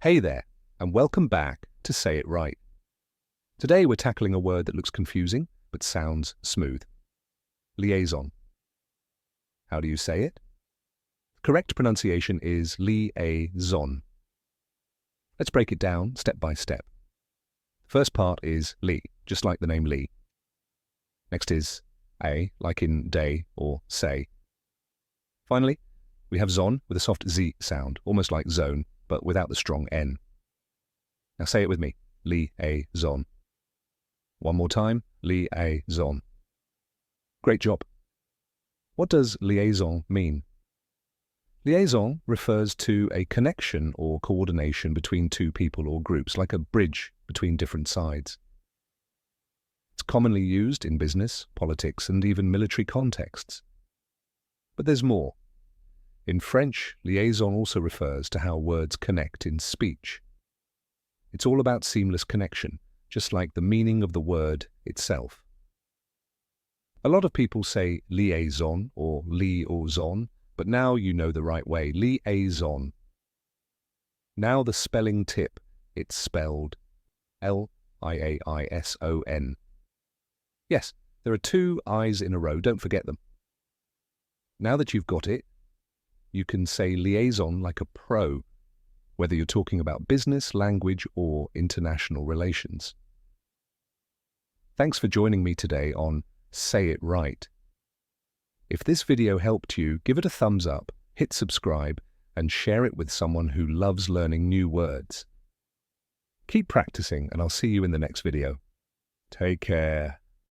Hey there, and welcome back to Say It Right. Today we're tackling a word that looks confusing, but sounds smooth. Liaison. How do you say it? Correct pronunciation is liaison. Let's break it down step by step. First part is li, just like the name Lee. Next is a, like in day or say. Finally, we have zon with a soft z sound, almost like zone, but without the strong N. Now say it with me, liaison. One more time, liaison. Great job. What does liaison mean? Liaison refers to a connection or coordination between two people or groups, like a bridge between different sides. It's commonly used in business, politics, and even military contexts. But there's more. In French, liaison also refers to how words connect in speech. It's all about seamless connection, just like the meaning of the word itself. A lot of people say liaison or liaison, but now you know the right way, liaison. Now the spelling tip, it's spelled Liaison. Yes, there are two I's in a row, don't forget them. Now that you've got it, you can say liaison like a pro, whether you're talking about business, language, or international relations. Thanks for joining me today on Say It Right. If this video helped you, give it a thumbs up, hit subscribe, and share it with someone who loves learning new words. Keep practicing, and I'll see you in the next video. Take care.